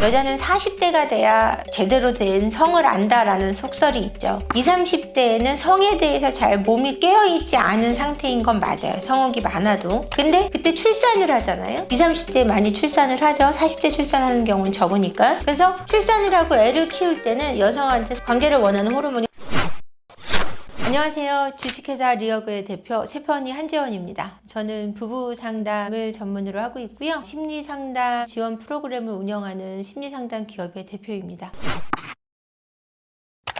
여자는 40대가 돼야 제대로 된 성을 안다라는 속설이 있죠. 20, 30대에는 성에 대해서 잘 몸이 깨어있지 않은 상태인 건 맞아요. 성욕이 많아도. 근데 그때 출산을 하잖아요. 20, 30대에 많이 출산을 하죠. 40대 출산하는 경우는 적으니까. 그래서 출산을 하고 애를 키울 때는 여성한테 관계를 원하는 호르몬이. 안녕하세요. 주식회사 리어그의 대표 세펀이 한재원입니다. 저는 부부 상담을 전문으로 하고 있고요. 심리상담 지원 프로그램을 운영하는 심리상담 기업의 대표입니다.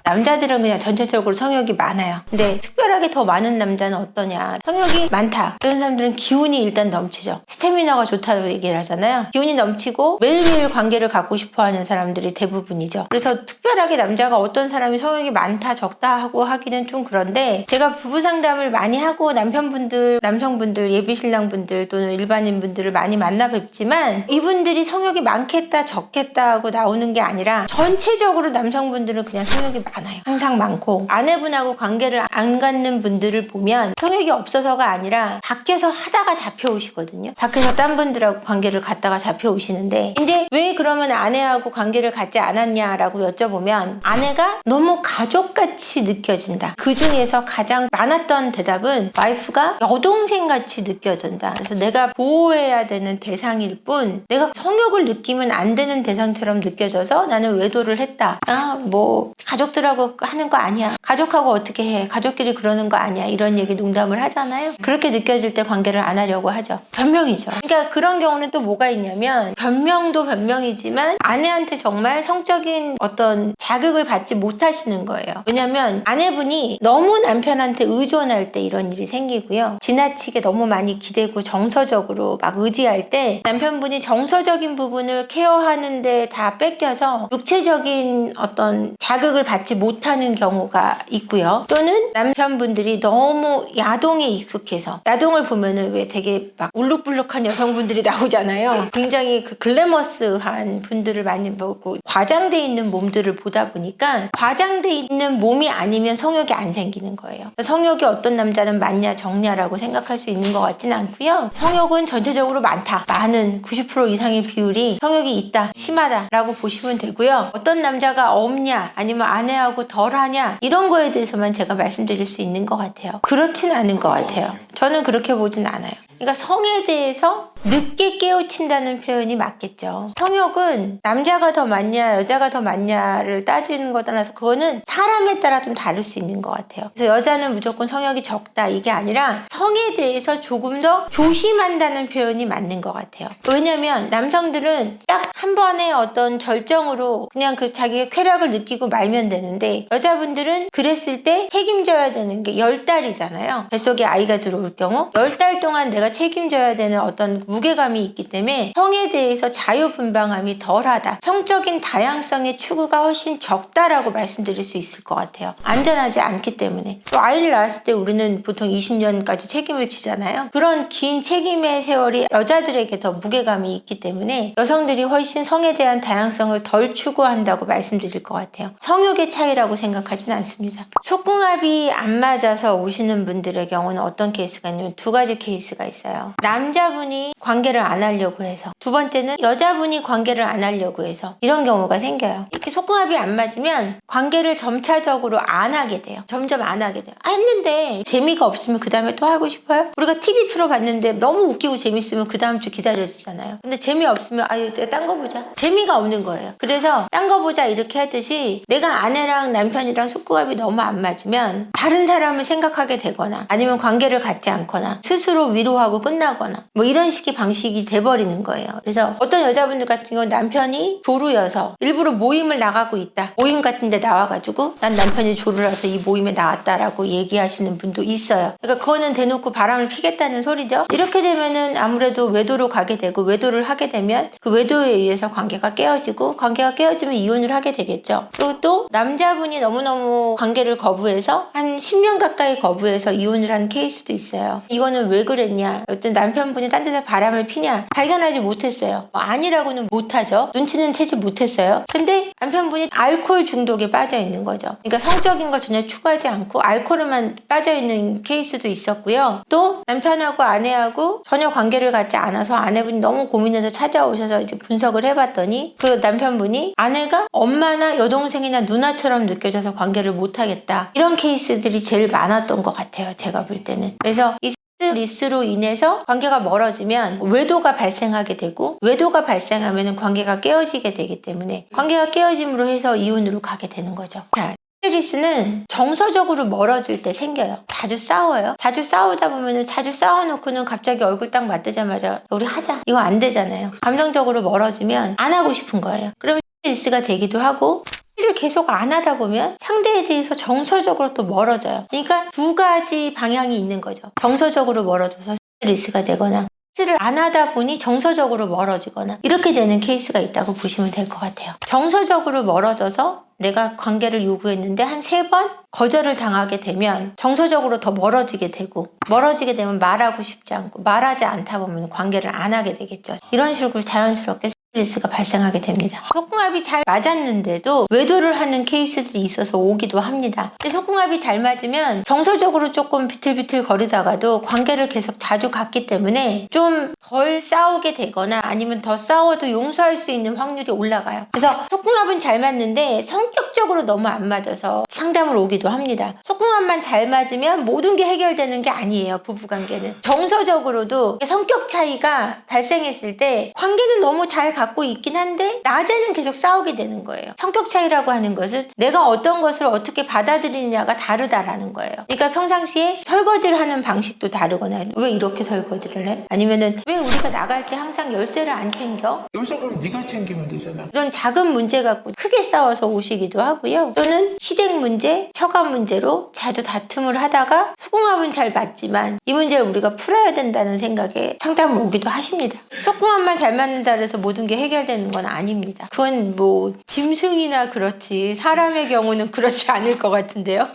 남자들은 그냥 전체적으로 성욕이 많아요. 근데 특별하게 더 많은 남자는 어떠냐? 성욕이 많다. 그런 사람들은 기운이 일단 넘치죠. 스태미너가 좋다고 얘기를 하잖아요. 기운이 넘치고 매일매일 관계를 갖고 싶어하는 사람들이 대부분이죠. 그래서 특별하게 남자가 어떤 사람이 성욕이 많다 적다 하고 하기는 좀 그런데, 제가 부부 상담을 많이 하고 남편분들, 남성분들, 예비신랑분들 또는 일반인분들을 많이 만나 뵙지만 이분들이 성욕이 많겠다 적겠다 하고 나오는 게 아니라 전체적으로 남성분들은 그냥 성욕이 많아요. 항상 많고, 아내분하고 관계를 안 갖는 분들을 보면 성욕이 없어서가 아니라 밖에서 하다가 잡혀오시거든요. 밖에서 딴 분들하고 관계를 갖다가 잡혀오시는데, 이제 왜 그러면 아내하고 관계를 갖지 않았냐라고 여쭤보면 아내가 너무 가족같이 느껴진다. 그 중에서 가장 많았던 대답은 와이프가 여동생같이 느껴진다. 그래서 내가 보호해야 되는 대상일 뿐 내가 성욕을 느끼면 안 되는 대상처럼 느껴져서 나는 외도를 했다. 뭐 가족들하고 하는 거 아니야. 가족하고 어떻게 해. 가족끼리 그러는 거 아니야. 이런 얘기 농담을 하잖아요. 그렇게 느껴질 때 관계를 안 하려고 하죠. 변명이죠. 그러니까 그런 경우는 또 뭐가 있냐면, 변명도 변명이지만 아내한테 정말 성적인 어떤 자극을 받지 못하시는 거예요. 왜냐면 아내분이 너무 남편한테 의존할 때 이런 일이 생기고요. 지나치게 너무 많이 기대고 정서적으로 막 의지할 때 남편분이 정서적인 부분을 케어하는데 다 뺏겨서 육체적인 어떤 자극을 받지 못하는 경우가 있고요. 또는 남편분들이 너무 야동에 익숙해서, 야동을 보면은 왜 되게 막 울룩불룩한 여성분들이 나오잖아요. 굉장히 그 글래머스한 분들을 많이 보고 과장돼 있는 몸들을 보다 보니까 과장돼 있는 몸이 아니면 성욕이 안 생기는 거예요. 성욕이 어떤 남자는 많냐 적냐라고 생각할 수 있는 것 같진 않고요. 성욕은 전체적으로 많다. 많은 90% 이상의 비율이 성욕이 있다, 심하다라고 보시면 되고요. 어떤 남자가 없냐 아니면 아내하고 덜하냐 이런 거에 대해서만 제가 말씀드릴 수 있는 것 같아요. 그렇진 않은 것 같아요. 저는 그렇게 보진 않아요. 그러니까 성에 대해서 늦게 깨우친다는 표현이 맞겠죠. 성욕은 남자가 더 많냐 여자가 더 많냐를 따지는 거에 따라서 그거는 사람에 따라 좀 다를 수 있는 것 같아요. 그래서 여자는 무조건 성욕이 적다 이게 아니라 성에 대해서 조금 더 조심한다는 표현이 맞는 것 같아요. 왜냐면 남성들은 딱 한 번의 어떤 절정으로 그냥 그 자기의 쾌락을 느끼고 말면 되는데, 여자분들은 그랬을 때 책임져야 되는 게 10달이잖아요. 뱃속에 아이가 들어올 경우 10달 동안 내가 책임져야 되는 어떤 무게감이 있기 때문에 성에 대해서 자유분방함이 덜하다, 성적인 다양성의 추구가 훨씬 적다라고 말씀드릴 수 있을 것 같아요. 안전하지 않기 때문에. 또 아이를 낳았을 때 우리는 보통 20년까지 책임을 지잖아요. 그런 긴 책임의 세월이 여자들에게 더 무게감이 있기 때문에 여성들이 훨씬 성에 대한 다양성을 덜 추구한다고 말씀드릴 것 같아요. 성욕의 차이라고 생각하진 않습니다. 속궁합이 안 맞아서 오시는 분들의 경우는 어떤 케이스가 있냐면 두 가지 케이스가 있어요. 남자분이 관계를 안 하려고 해서, 두 번째는 여자분이 관계를 안 하려고 해서 이런 경우가 생겨요. 이렇게 속궁합이 안 맞으면 관계를 점차적으로 안 하게 돼요. 점점 안 하게 돼요. 했는데 재미가 없으면 그 다음에 또 하고 싶어요? 우리가 TV 프로 봤는데 너무 웃기고 재밌으면 그 다음 주 기다려지잖아요. 근데 재미없으면 딴 거 보자. 재미가 없는 거예요. 그래서 딴 거 보자 이렇게 하듯이, 내가 아내랑 남편이랑 속궁합이 너무 안 맞으면 다른 사람을 생각하게 되거나 아니면 관계를 갖지 않거나 스스로 위로하고 끝나거나 뭐 이런 식의 방식이 돼버리는 거예요. 그래서 어떤 여자분들 같은 경우는 남편이 조루여서 일부러 모임을 나가고 있다, 모임 같은 데 나와가지고 난 남편이 조루라서 이 모임에 나왔다라고 얘기하시는 분도 있어요. 그러니까 그거는 대놓고 바람을 피겠다는 소리죠. 이렇게 되면은 아무래도 외도로 가게 되고, 외도를 하게 되면 그 외도에 의해서 관계가 깨어지고, 관계가 깨어지면 이혼을 하게 되겠죠. 그리고 또 남자분이 너무너무 관계를 거부해서 한 10년 가까이 거부해서 이혼을 한 케이스도 있어요. 이거는 왜 그랬냐 피냐, 어떤 남편분이 딴 데서 바람을 피냐 발견하지 못했어요. 아니라고는 못하죠. 눈치는 채지 못했어요. 근데 남편분이 알코올 중독에 빠져 있는 거죠. 그러니까 성적인 걸 전혀 추구하지 않고 알코올에만 빠져 있는 케이스도 있었고요. 또 남편하고 아내하고 전혀 관계를 갖지 않아서 아내분이 너무 고민해서 찾아오셔서 이제 분석을 해봤더니 그 남편분이 아내가 엄마나 여동생이나 누나처럼 느껴져서 관계를 못하겠다. 이런 케이스들이 제일 많았던 것 같아요. 제가 볼 때는. 그래서 이 스트레스로 인해서 관계가 멀어지면 외도가 발생하게 되고 외도가 발생하면 관계가 깨어지게 되기 때문에 관계가 깨어짐으로 해서 이혼으로 가게 되는 거죠. 자, 스트레스는 정서적으로 멀어질 때 생겨요. 자주 싸워요. 자주 싸우다 보면은 자주 싸워놓고는 갑자기 얼굴 딱 맞대자마자 우리 하자. 이거 안 되잖아요. 감정적으로 멀어지면 안 하고 싶은 거예요. 그러면 스트레스가 되기도 하고 일을 계속 안 하다 보면 상대에 대해서 정서적으로 또 멀어져요. 그러니까 두 가지 방향이 있는 거죠. 정서적으로 멀어져서 스트레스가 되거나 스트레스를 안 하다 보니 정서적으로 멀어지거나 이렇게 되는 케이스가 있다고 보시면 될 것 같아요. 정서적으로 멀어져서 내가 관계를 요구했는데 한 3번 거절을 당하게 되면 정서적으로 더 멀어지게 되고 멀어지게 되면 말하고 싶지 않고 말하지 않다 보면 관계를 안 하게 되겠죠. 이런 식으로 자연스럽게 스트레스가 발생하게 됩니다. 속궁합이 잘 맞았는데도 외도를 하는 케이스들이 있어서 오기도 합니다. 근데 속궁합이 잘 맞으면 정서적으로 조금 비틀비틀 거리다가도 관계를 계속 자주 갖기 때문에 좀 덜 싸우게 되거나 아니면 더 싸워도 용서할 수 있는 확률이 올라가요. 그래서 속궁합은 잘 맞는데 성격적으로 너무 안 맞아서 상담을 오기도 합니다. 속궁합만 잘 맞으면 모든 게 해결되는 게 아니에요. 부부관계는. 정서적으로도 성격 차이가 발생했을 때 관계는 너무 잘 갖고 있긴 한데 낮에는 계속 싸우게 되는 거예요. 성격 차이라고 하는 것은 내가 어떤 것을 어떻게 받아들이느냐가 다르다라는 거예요. 그러니까 평상시에 설거지를 하는 방식도 다르거나 왜 이렇게 설거지를 해? 아니면은 왜 우리가 나갈 때 항상 열쇠를 안 챙겨? 열쇠 그럼 네가 챙기면 되잖아. 이런 작은 문제 갖고 크게 싸워서 오시기도 하고요. 또는 시댁 문제, 처가 문제로 자주 다툼을 하다가 속궁합은 잘 맞지만 이 문제를 우리가 풀어야 된다는 생각에 상담을 오기도 하십니다. 속궁합만 잘 맞는다 해서 모든 게 해결되는 건 아닙니다. 그건 뭐 짐승이나 그렇지 사람의 경우는 그렇지 않을 것 같은데요.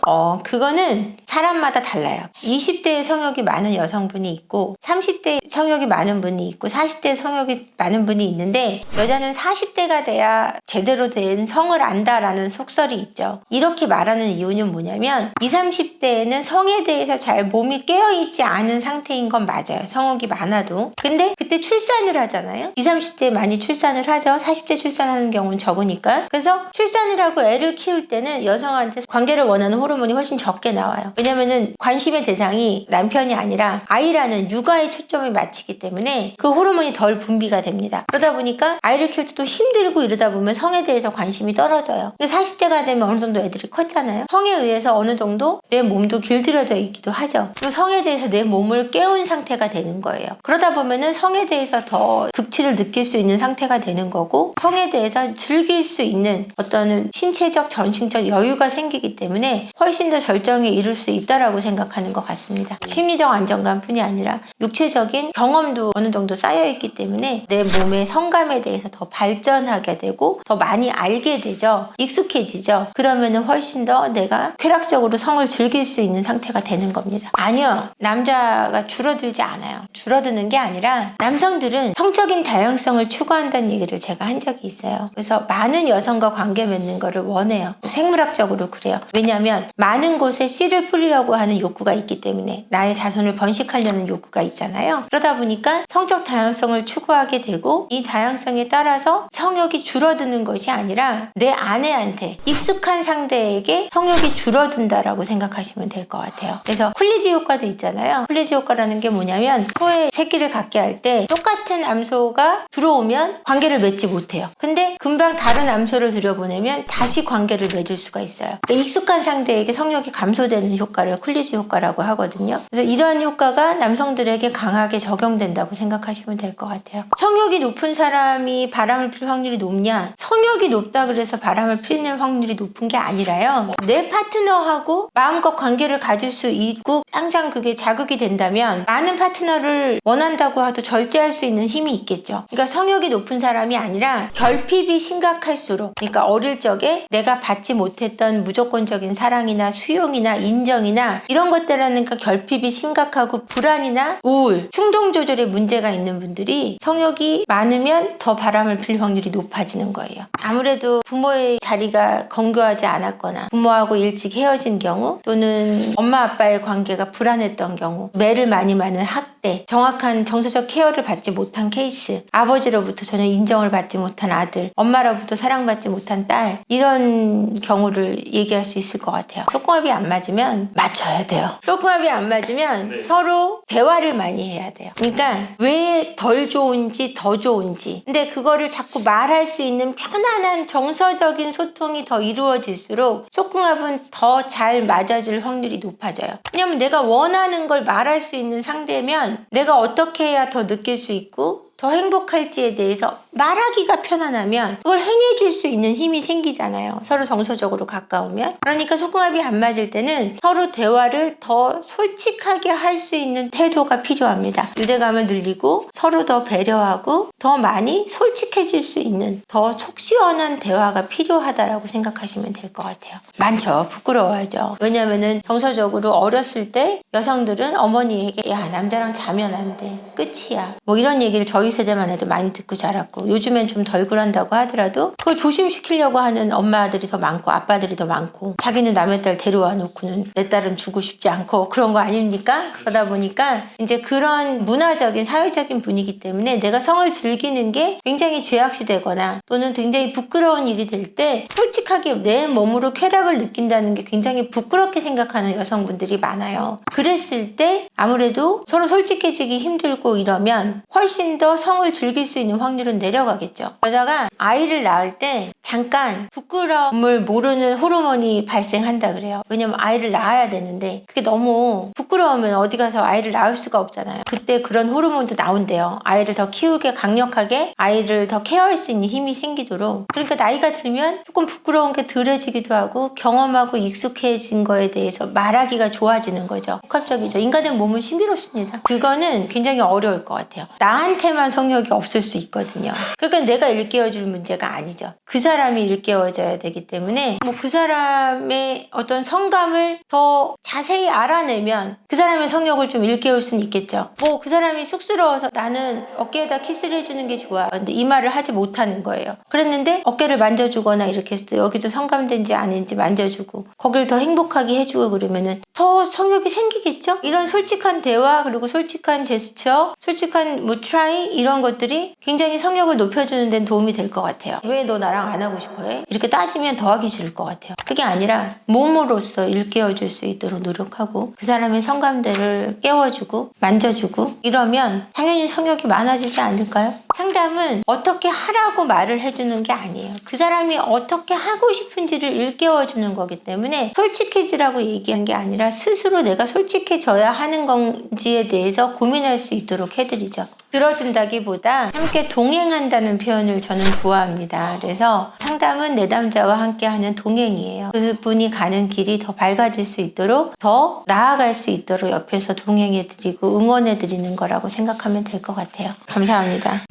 그거는 사람마다 달라요. 20대에 성욕이 많은 여성분이 있고 30대에 성욕이 많은 분이 있고 40대에 성욕이 많은 분이 있는데 여자는 40대가 돼야 제대로 된 성을 안다라는 속설이 있죠. 이렇게 말하는 이유는 뭐냐면 20, 30대에는 성에 대해서 잘 몸이 깨어있지 않은 상태인 건 맞아요. 성욕이 많아도. 근데 그때 출산을 하잖아요. 20, 30대에 많이 출산을 하죠. 40대 출산하는 경우는 적으니까. 그래서 출산을 하고 애를 키울 때는 여성한테 관계를 원하는 호르몬이 훨씬 적게 나와요. 왜냐면은 관심의 대상이 남편이 아니라 아이라는 육아에 초점을 맞추기 때문에 그 호르몬이 덜 분비가 됩니다. 그러다 보니까 아이를 키울 때도 힘들고 이러다 보면 성에 대해서 관심이 떨어져요. 근데 40대가 되면 어느 정도 애들이 컸잖아요. 성에 의해서 어느 정도 내 몸도 길들여져 있기도 하죠. 그럼 성에 대해서 내 몸을 깨운 상태가 되는 거예요. 그러다 보면은 성에 대해서 더 극치를 느낄 수 있는 상태가 되는 거고 성에 대해서 즐길 수 있는 어떤 신체적, 정신적 여유가 생기기 때문에 훨씬 더 절정에 이룰 수 있다라고 생각하는 것 같습니다. 심리적 안정감뿐이 아니라 육체적인 경험도 어느 정도 쌓여있기 때문에 내 몸의 성감에 대해서 더 발전하게 되고 더 많이 알게 되죠. 익숙해지죠. 그러면은 훨씬 더 내가 쾌락적으로 성을 즐길 수 있는 상태가 되는 겁니다. 아니요. 남자가 줄어들지 않아요. 줄어드는 게 아니라 남성들은 성적인 다양성을 추구한다는 얘기를 제가 한 적이 있어요. 그래서 많은 여성과 관계 맺는 거를 원해요. 생물학적으로 그래요. 왜냐하면 많은 곳에 씨를 뿌리려고 하는 욕구가 있기 때문에 나의 자손을 번식하려는 욕구가 있잖아요. 그러다 보니까 성적 다양성을 추구하게 되고 이 다양성에 따라서 성욕이 줄어드는 것이 아니라 내 아내한테 익숙한 상대에게 성욕이 줄어든다라고 생각하시면 될 것 같아요. 그래서 쿨리지 효과도 있잖아요. 쿨리지 효과라는 게 뭐냐면 소에 새끼를 갖게 할 때 똑같은 암소가 들어오면 관계를 맺지 못해요. 근데 금방 다른 암소를 들여보내면 다시 관계를 맺을 수가 있어요. 그러니까 익숙한 상대에게 성욕이 감소되는 효과를 쿨리지 효과라고 하거든요. 그래서 이러한 효과가 남성들에게 강하게 적용된다고 생각하시면 될 것 같아요. 성욕이 높은 사람이 바람을 필 확률이 높냐? 성욕이 높다 그래서 바람을 피는 확률이 높은 게 아니라요. 내 파트너하고 마음껏 관계를 가질 수 있고 항상 그게 자극이 된다면 많은 파트너를 원한다고 해도 절제할 수 있는 힘이 있겠죠. 그러니까 성욕이 높은 사람이 아니라 결핍이 심각할수록 그러니까 어릴 적에 내가 받지 못했던 무조건적인 사랑이나 수용이나 인정 감정이나 이런 것들하니까 결핍이 심각하고 불안이나 우울, 충동 조절에 문제가 있는 분들이 성욕이 많으면 더 바람을 필 확률이 높아지는 거예요. 아무래도 부모의 자리가 건교하지 않았거나 부모하고 일찍 헤어진 경우 또는 엄마 아빠의 관계가 불안했던 경우, 매를 많이 맞는 학대, 정확한 정서적 케어를 받지 못한 케이스, 아버지로부터 전혀 인정을 받지 못한 아들, 엄마로부터 사랑받지 못한 딸, 이런 경우를 얘기할 수 있을 것 같아요. 속궁합이 안 맞으면 맞춰야 돼요. 속궁합이 안 맞으면 서로 대화를 많이 해야 돼요. 그러니까 왜 덜 좋은지 더 좋은지, 근데 그거를 자꾸 말할 수 있는 편안한 정서적인 소통이 더 이루어질수록 속궁합은 더 잘 맞아질 확률이 높아져요. 왜냐면 내가 원하는 걸 말할 수 있는 상대면 내가 어떻게 해야 더 느낄 수 있고 더 행복할지에 대해서 말하기가 편안하면 그걸 행해줄 수 있는 힘이 생기잖아요. 서로 정서적으로 가까우면. 그러니까 속궁합이 안 맞을 때는 서로 대화를 더 솔직하게 할 수 있는 태도가 필요합니다. 유대감을 늘리고 서로 더 배려하고 더 많이 솔직해질 수 있는 더 속 시원한 대화가 필요하다라고 생각하시면 될 것 같아요. 많죠. 부끄러워하죠. 왜냐면은 정서적으로 어렸을 때 여성들은 어머니에게 야 남자랑 자면 안 돼. 끝이야. 뭐 이런 얘기를 저희 세대만 해도 많이 듣고 자랐고 요즘엔 좀 덜 그런다고 하더라도 그걸 조심시키려고 하는 엄마들이 더 많고 아빠들이 더 많고 자기는 남의 딸 데려와 놓고는 내 딸은 주고 싶지 않고 그런 거 아닙니까? 그러다 보니까 이제 그런 문화적인 사회적인 분위기 때문에 내가 성을 즐기는 게 굉장히 죄악시되거나 또는 굉장히 부끄러운 일이 될 때 솔직하게 내 몸으로 쾌락을 느낀다는 게 굉장히 부끄럽게 생각하는 여성분들이 많아요. 그랬을 때 아무래도 서로 솔직해지기 힘들고 이러면 훨씬 더 성을 즐길 수 있는 확률은 내려가겠죠. 여자가 아이를 낳을 때 잠깐 부끄러움을 모르는 호르몬이 발생한다 그래요. 왜냐면 아이를 낳아야 되는데 그게 너무 부끄러우면 어디 가서 아이를 낳을 수가 없잖아요. 그때 그런 호르몬도 나온대요. 아이를 더 키우게 강력하게 아이를 더 케어할 수 있는 힘이 생기도록. 그러니까 나이가 들면 조금 부끄러운 게 덜해지기도 하고 경험하고 익숙해진 거에 대해서 말하기가 좋아지는 거죠. 복합적이죠. 인간의 몸은 신비롭습니다. 그거는 굉장히 어려울 것 같아요. 나한테만 성욕이 없을 수 있거든요. 그러니까 내가 일깨워줄 문제가 아니죠. 그 사람이 일깨워져야 되기 때문에 뭐 그 사람의 어떤 성감을 더 자세히 알아내면 그 사람의 성욕을 좀 일깨울 수는 있겠죠. 뭐 그 사람이 쑥스러워서 나는 어깨에다 키스를 해주는 게 좋아. 근데 이 말을 하지 못하는 거예요. 그랬는데 어깨를 만져주거나 이렇게 했을 때 여기도 성감된지 아닌지 만져주고 거기를 더 행복하게 해주고 그러면은 더 성욕이 생기겠죠? 이런 솔직한 대화 그리고 솔직한 제스처, 솔직한 뭐 트라이 이런 것들이 굉장히 성욕을 높여주는 데는 도움이 될 것 같아요. 왜 너 나랑 안 하고 싶어 해? 이렇게 따지면 더 하기 싫을 것 같아요. 그게 아니라 몸으로써 일깨워줄 수 있도록 노력하고 그 사람의 성감대를 깨워주고 만져주고 이러면 당연히 성욕이 많아지지 않을까요? 상담은 어떻게 하라고 말을 해주는 게 아니에요. 그 사람이 어떻게 하고 싶은지를 일깨워주는 거기 때문에 솔직해지라고 얘기한 게 아니라 스스로 내가 솔직해져야 하는 건지에 대해서 고민할 수 있도록 해드리죠. 들어준다기보다 함께 동행한다는 표현을 저는 좋아합니다. 그래서 상담은 내담자와 함께하는 동행이에요. 그분이 가는 길이 더 밝아질 수 있도록 더 나아갈 수 있도록 옆에서 동행해드리고 응원해드리는 거라고 생각하면 될 것 같아요. 감사합니다.